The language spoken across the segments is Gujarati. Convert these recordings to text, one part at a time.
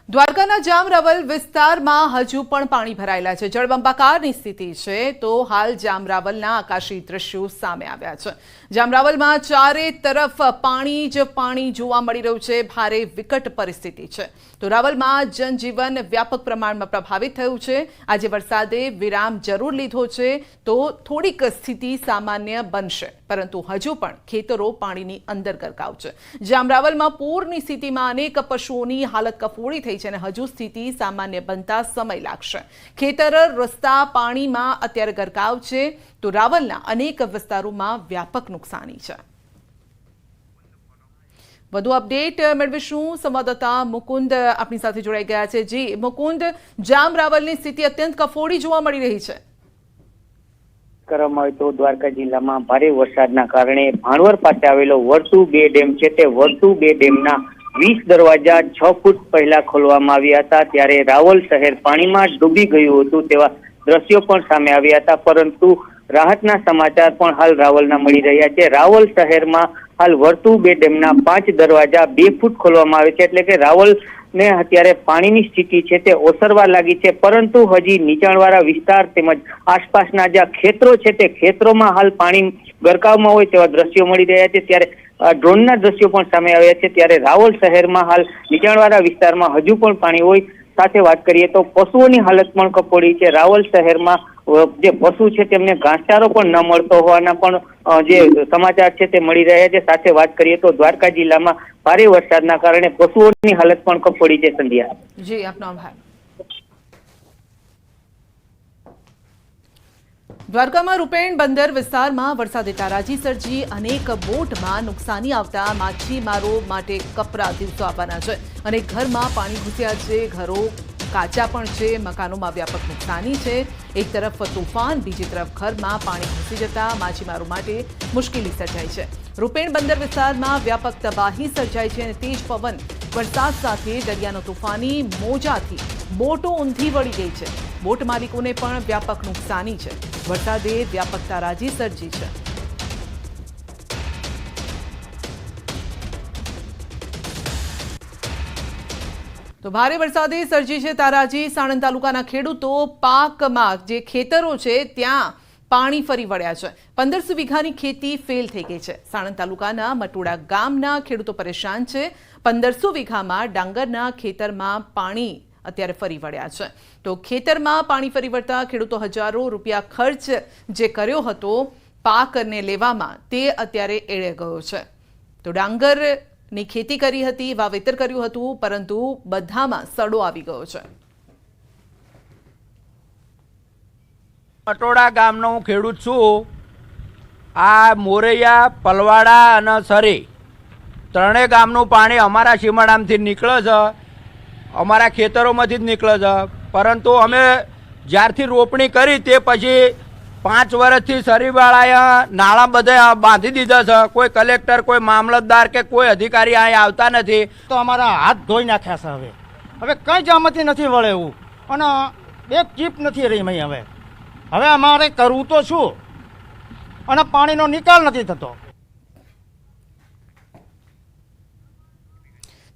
દ્વારકાના જામરાવલ વિસ્તારમાં હજુ પણ પાણી ભરાયેલા છે। જળબંબાકારની સ્થિતિ છે તો હાલ જામરાવલના આકાશી દ્રશ્યો સામે આવ્યા છે। જામરાવલમાં ચારે તરફ પાણી જ પાણી જોવા મળી રહ્યું છે। ભારે વિકટ પરિસ્થિતિ છે તો રાવલમાં જનજીવન વ્યાપક પ્રમાણમાં પ્રભાવિત થયું છે। આજે વરસાદે વિરામ જરૂર લીધો છે તો થોડીક સ્થિતિ સામાન્ય બનશે, પરંતુ હજુ પણ ખેતરો પાણીની અંદર ગરકાવ છે। જામરાવલમાં પૂરની સ્થિતિમાં અનેક પશુઓની હાલત કફોડી થઈ છે અને હજુ સ્થિતિ સામાન્ય બનતા સમય લાગશે। ખેતર રસ્તા પાણીમાં અત્યારે ગરકાવ છે તો રાવલના અનેક વિસ્તારોમાં વ્યાપક નુકસાની છે। વધુ અપડેટ મેળવીશું, સંવાદદાતા મુકુંદ આપણી સાથે જોડાઈ ગયા છે। જી મુકુંદ, જામરાવલની સ્થિતિ અત્યંત કફોડી જોવા મળી રહી છે। કરવામાં આવે તો દ્વારકા જિલ્લામાં ભારે વરસાદના કારણે ભાણવર પાસે આવેલો વર્તુ 2 ડેમ છે તે વર્તુ 2 ડેમના 20 દરવાજા 6 ફૂટ પહેલા ખોલવામાં આવ્યા હતા, ત્યારે રાવલ શહેર પાણીમાં ડૂબી ગયું હતું તેવા દ્રશ્યો પણ સામે આવ્યા હતા। પરંતુ રાહતના સમાચાર પણ હાલ રાવલના મળી રહ્યા છે। રાવલ શહેરમાં હાલ વર્તુ 2 ડેમના 5 દરવાજા 2 ફૂટ ખોલવામાં આવે છે, એટલે કે રાવલ ને અત્યારે પાણીની સ્થિતિ છે તે ઓસરવા લાગી છે, પરંતુ હજી નીચાણવાળા વિસ્તાર તેમજ આસપાસના જે ખેતરો છે તે ખેતરોમાં હાલ પાણી ગરકાવમાં હોય તેવા દ્રશ્યો મળી રહ્યા છે। ત્યારે ડ્રોનના દ્રશ્યો પણ સામે આવ્યા છે। ત્યારે રાવલ શહેરમાં હાલ નીચાણવાળા વિસ્તારમાં હજુ પણ પાણી હોય। સાથે વાત કરીએ તો પશુઓની હાલત પણ કફોડી છે। રાવલ શહેરમાં જે પશુ છે તેમને ઘાસચારો પણ ન મળતો હોવાના પણ જે સમાચાર છે તે મળી રહ્યા છે। સાથે વાત કરીએ તો દ્વારકા જિલ્લામાં ભારે વરસાદના કારણે પશુઓની હાલત પણ કફોડી છે। સંધ્યા જી, આપનો આભાર। દ્વારકામાં રૂપેણ બંદર વિસ્તારમાં વરસાદે તારાજી સર્જી અનેક બોટમાં નુકસાની આવતા માછીમારો માટે કપરા દિવસો આવવાના છે। અને ઘરમાં પાણી ઘૂસ્યા છે, ઘરો કાચા પણ છે, મકાનોમાં વ્યાપક નુકસાની છે। એક તરફ તોફાન, બીજી તરફ ઘરમાં પાણી ઘૂસી જતા માછીમારો માટે મુશ્કેલી સર્જાઈ છે। રૂપેણ બંદર વિસ્તારમાં વ્યાપક તબાહી સર્જાઈ છે અને તેજ પવન, વરસાદ સાથે દરિયાનો તોફાની મોજાથી બોટો ઊંધી વળી ગઈ છે। બોટ માલિકોને પણ વ્યાપક નુકસાની છે। વરસાદે વ્યાપક તારાજી સર્જી છે। તો ભારે વરસાદે સર્જી છે તારાજી। સાણંદ તાલુકાના ખેડૂતો પાકમાં જે ખેતરો છે ત્યાં પાણી ફરી વળ્યા છે। 1500 વીઘાની ખેતી ફેલ થઈ ગઈ છે। સાણંદ તાલુકાના મટોડા ગામના ખેડૂતો પરેશાન છે। 1500 વીઘામાં ડાંગરના ખેતરમાં પાણી અત્યારે ફરી વળ્યા છે। તો ખેતરમાં પાણી ફરી વળતા ખેડૂતો હજારો રૂપિયા ખર્ચ જે કર્યો હતો પાકને લેવામાં તે અત્યારે એળે ગયો છે। તો ડાંગરની ખેતી કરી હતી, વાવેતર કર્યું હતું, પરંતુ બધામાં સડો આવી ગયો છે। મટોડા ગામનો હું ખેડૂત છું। આ મોરૈયા, પલવાડા અને સરી ત્રણેય ગામનું પાણી અમારા સીમાડામાંથી નીકળે છે, અમારા ખેતરોમાંથી જ નીકળે છે। પરંતુ અમે જ્યારથી રોપણી કરી તે પછી 5 વર્ષથી સરીવાળાએ નાળા બધા બાંધી દીધા છે। કોઈ કલેક્ટર, કોઈ મામલતદાર કે કોઈ અધિકારી અહીં આવતા નથી। તો અમારા હાથ ધોઈ નાખ્યા છે। હવે કંઈ જામતી નથી વળે એવું, અને એક ચીપ નથી રહી મહી। હવે અમારે કરવું તો શું, અને પાણીનો નિકાલ નથી થતો।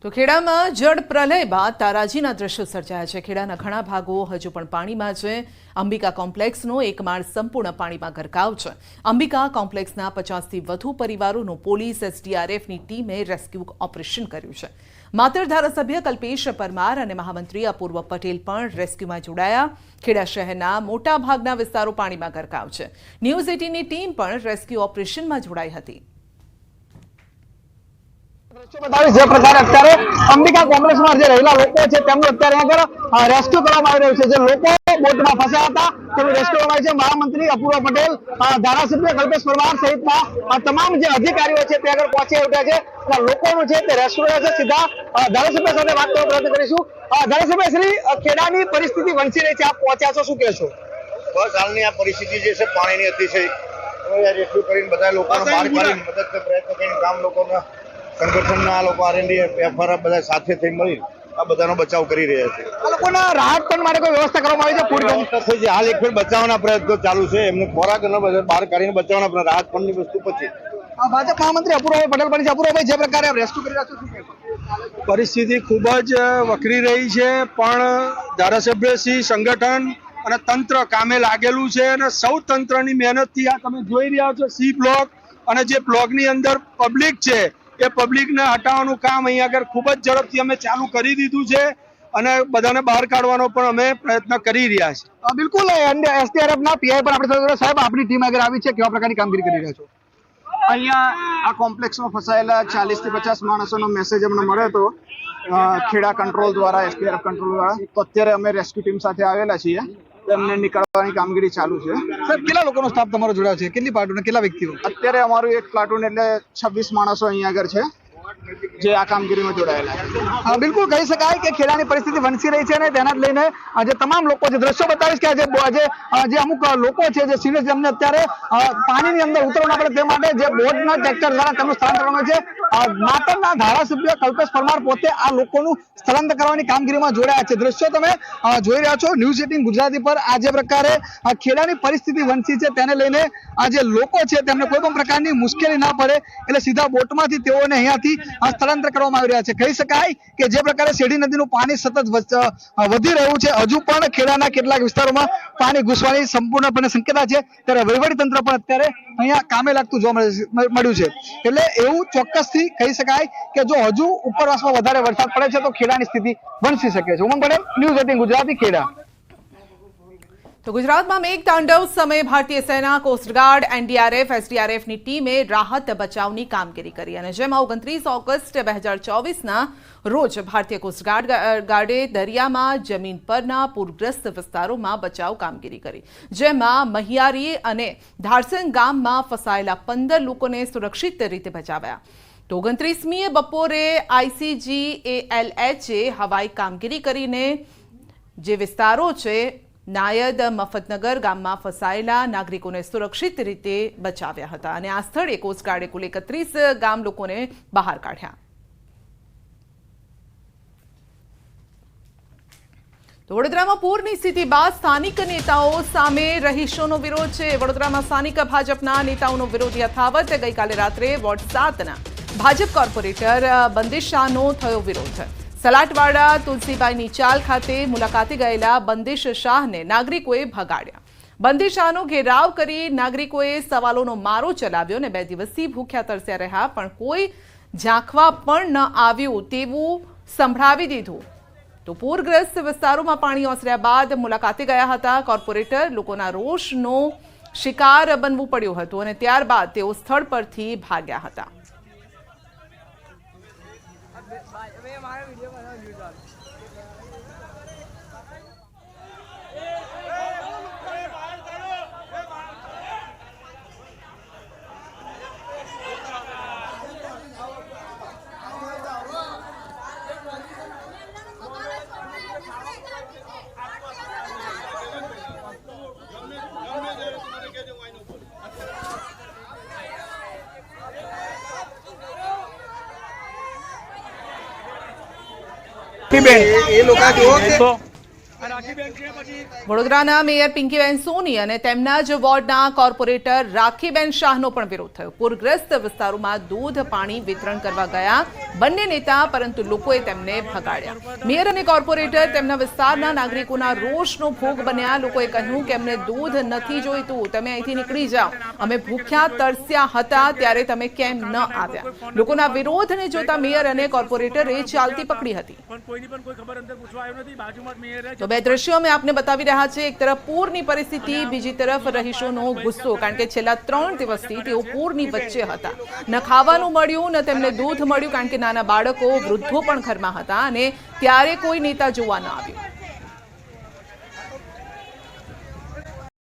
તો ખેડામાં જળ પ્રલય બાદ તારાજીના દ્રશ્યો સર્જાયા છે। ખેડાના ઘણા ભાગો હજુ પણ પાણીમાં છે। અંબિકા કોમ્પ્લેક્સનો એક માળ સંપૂર્ણ પાણીમાં ગરકાવ છે। અંબિકા કોમ્પ્લેક્સના 50થી વધુ પરિવારોનું પોલીસ SDRFની ટીમે રેસ્ક્યુ ઓપરેશન કર્યું છે। માતર ધારાસભ્ય કલ્પેશ પરમાર અને મહામંત્રી અપૂર્વ પટેલ પણ રેસ્ક્યુમાં જોડાયા। ખેડા શહેરના મોટા ભાગના વિસ્તારો પાણીમાં ગરકાવ છે। ન્યૂઝ 18ની ટીમ પણ રેસ્ક્યુ ઓપરેશનમાં જોડાઈ હતી। જે પ્રકારે અત્યારે અંબિકા કોમ્પ્લેક્સમાં જે રહેલા લોકો છે તેમનું અત્યારે આગળ રેસ્ક્યુ કરવામાં આવી રહ્યું છે। જે લોકો બોટમાં ફસ્યા હતા તેમનું રેસ્ક્યુ કરવામાં આવ્યું છે। મહામંત્રી અપૂર્વ પટેલ, ધારાસભ્ય કલ્પેશ પરમાર સહિતના તમામ જે અધિકારીઓ છે તે આગળ પહોંચી ઉઠ્યા છે અને લોકોનું છે તે રેસ્ક્યુ કર્યા છે। સીધા ધારાસભ્ય સાથે વાત કરવાનો પ્રયત્ન કરીશું। ધારાસભ્ય શ્રી, ખેડાની પરિસ્થિતિ વંચી રહી છે, આપ પહોંચ્યા છો, શું કહેશો? બસ હાલની આ પરિસ્થિતિ જે છે પાણીની અતિશય રેસ્ક્યુ કરીને બધા લોકોને બહાર કાઢીને મદદ પ્રયત્ન કરીને ગામ લોકોના સંગઠનના આ લોકો R&D FR બધા સાથે થઈ મળી આ બધાનો બચાવ કરી રહ્યા છે। આ લોકોના રાહત પણ માટે કોઈ વ્યવસ્થા કરવામાં આવી છે? હાલ એક ફેર બચાવના પ્રયત્નો ચાલુ છે। એમને ખોરાક બહાર કાઢીને બચાવવાના રાહત ફંડની વસ્તુ પછી ભાજપ મહામંત્રી અપૂર્વભાઈ પટેલ પણ છે। અપૂર્વભાઈ, જે પ્રકારે રેસ્ક્યુ કરી રહ્યા છો, શું કહેશો? પરિસ્થિતિ ખૂબ જ વકરી રહી છે, પણ ધારાસભ્યશ્રી, સંગઠન અને તંત્ર કામે લાગેલું છે અને સૌ તંત્રની મહેનતથી આ તમે જોઈ રહ્યા છો સી બ્લોક અને જે બ્લોકની અંદર પબ્લિક છે એ પબ્લિકને હટાવવાનું કામ અહીંયા આગળ ખૂબ જ ઝડપથી અમે ચાલુ કરી દીધું છે અને બધાને બહાર કાઢવાનો પણ અમે પ્રયત્ન કરી રહ્યા છીએ. બિલકુલ એસડીઆરએફના પીઆઈ પણ આપણી સાથે સાહેબ આપની ટીમ આગળ આવી છે, કેવા પ્રકારની કામગીરી કરી રહ્યા છો? અહીંયા આ કોમ્પ્લેક્સમાં ફસાયેલા 40 થી 50 માણસોનો મેસેજ અમને મળ્યો હતો ખેડા કંટ્રોલ દ્વારા, એસડીઆરએફ કંટ્રોલ દ્વારા. તો અત્યારે અમે રેસ્ક્યુ ટીમ સાથે આવેલા છીએ, તેમને નીકળવાની કામગીરી ચાલુ છે. સાહેબ કેટલા લોકોનો સ્ટાફ તમારો જોડાયો છે, કેટલી પ્લાટૂન, કેટલા વ્યક્તિઓ? અત્યારે અમારું એક પ્લાટૂન એટલે 26 માણસો અહીંયા આગળ છે જે આ કામગીરીમાં જોડાયેલા છે. બિલકુલ કહી શકાય કે ખેડાની પરિસ્થિતિ વણસી રહી છે અને તેના જ લઈને આજે તમામ લોકો જે દ્રશ્યો બતાવીશ કે આજે અમુક લોકો છે જે સિરિયસ જેમને અત્યારે પાણીની અંદર ઉતરવું પડે તે માટે જે બોટના ટ્રેક્ટર દ્વારા તેમનું સ્થળાંતર કરવામાં છે. માતરના ધારાસભ્ય કલ્પેશ પરમાર પોતે આ લોકોનું સ્થળાંતર કરવાની કામગીરીમાં જોડાયા છે. દ્રશ્યો તમે જોઈ રહ્યા છો ન્યૂઝ 18 ગુજરાતી પર. આ જે પ્રકારે ખેડાની પરિસ્થિતિ વણસી છે તેને લઈને આ જે લોકો છે તેમને કોઈ પણ પ્રકારની મુશ્કેલી ના પડે એટલે સીધા બોટમાંથી તેઓને અહીંયાથી સ્થળાંતર કરવામાં આવી રહ્યા છે. કહી શકાય કે જે પ્રકારે શેરડી નદીનું પાણી સતત વધી રહ્યું છે, હજુ પણ ખેડાના કેટલાક વિસ્તારોમાં પાણી ઘૂસવાની સંપૂર્ણપણે શક્યતા છે, ત્યારે વહીવટી તંત્ર પણ અત્યારે અહીંયા કામે લાગતું જોવા મળ્યું છે. એટલે એવું ચોક્કસથી કહી શકાય કે જો હજુ ઉપરવાસમાં વધારે વરસાદ પડે છે તો ખેડાની સ્થિતિ વણસી શકે છે. ઉમંગ પટેલ, ન્યૂઝ 18 ગુજરાતી, ખેડા. તો ગુજરાતમાં મેઘતાંડવ સમયે ભારતીય સેના, કોસ્ટગાર્ડ, એનડીઆરએફ, એસડીઆરએફની ટીમે રાહત બચાવની કામગીરી કરી અને જેમાં 29 ઓગસ્ટ 2024ના રોજ ભારતીય કોસ્ટગાર્ડે દરિયામાં જમીન પરના પૂરગ્રસ્ત વિસ્તારોમાં બચાવ કામગીરી કરી, જેમાં મહિયારી અને ધારસંગ ગામમાં ફસાયેલા 15 લોકોને સુરક્ષિત રીતે બચાવ્યા. તો 29મીએ બપોરે ICGALHએ હવાઈ કામગીરી કરીને જે વિસ્તારો છે નાયદ મફતનગર ગામમાં ફસાયેલા નાગરિકોને સુરક્ષિત રીતે બચાવ્યા હતા અને આ સ્થળે કોસ્ટગાર્ડે કુલ 31 ગામ લોકોને બહાર કાઢ્યા. તો વડોદરામાં પૂરની સ્થિતિ બાદ સ્થાનિક નેતાઓ સામે રહીશોનો વિરોધ છે. વડોદરામાં સ્થાનિક ભાજપના નેતાઓનો વિરોધ યથાવત. ગઈકાલે રાત્રે વોર્ડ 7ના ભાજપ કોર્પોરેટર બંદિશ શાહનો થયો વિરોધ. સલાટવાડા તુલસીબાઈની ચાલ ખાતે મુલાકાતે ગયેલા બંદિશ શાહને નાગરિકોએ ભગાડ્યા. બંદિશ શાહનો ઘેરાવ કરી નાગરિકોએ સવાલોનો મારો ચલાવ્યો અને 2 દિવસથી ભૂખ્યા તરસ્યા રહ્યા પણ કોઈ ઝાંખવા પણ ન આવ્યું તેવું સંભળાવી દીધું. તો પૂરગ્રસ્ત વિસ્તારોમાં પાણી ઓસર્યા બાદ મુલાકાતે ગયા હતા કોર્પોરેટર. લોકોના રોષનો શિકાર બનવું પડ્યું હતું અને ત્યારબાદ તેઓ સ્થળ પરથી ભાગ્યા હતા. વડોદરાના મેયર પિંકીબેન સોની અને તેમના જ વોર્ડના કોર્પોરેટર રાખીબેન શાહનો પણ વિરોધ થયો. પૂરગ્રસ્ત વિસ્તારોમાં દૂધ પાણી વિતરણ કરવા ગયા બંને નેતા, પરંતુ લોકોએ તેમને ભગાડ્યા. મેયર અને કોર્પોરેટર તેમના વિસ્તારના નાગરિકોના રોષનો ભોગ બન્યા. લોકોએ કહ્યું કે અમને દૂધ નથી જોઈતું, તમે અહીંથી નીકળી જાઓ. અમે ભૂખ્યા તરસ્યા હતા ત્યારે તમે કેમ ન આવ્યા? લોકોના વિરોધને જોતા મેયર અને કોર્પોરેટરે ચાલતી પકડી હતી. તો 2 દ્રશ્યો અમે આપને બતાવી રહ્યા છે. એક તરફ પૂરની પરિસ્થિતિ, બીજી તરફ રહીશોનો ગુસ્સો, કારણ કે છેલ્લા 3 દિવસથી તેઓ પૂરની વચ્ચે હતા. ન ખાવાનું મળ્યું, ન તેમને દૂધ મળ્યું, કારણ કે નાના બાળકો, વૃદ્ધો પણ ઘરમાં હતા અને ત્યારે કોઈ નેતા જોવા ન આવ્યું.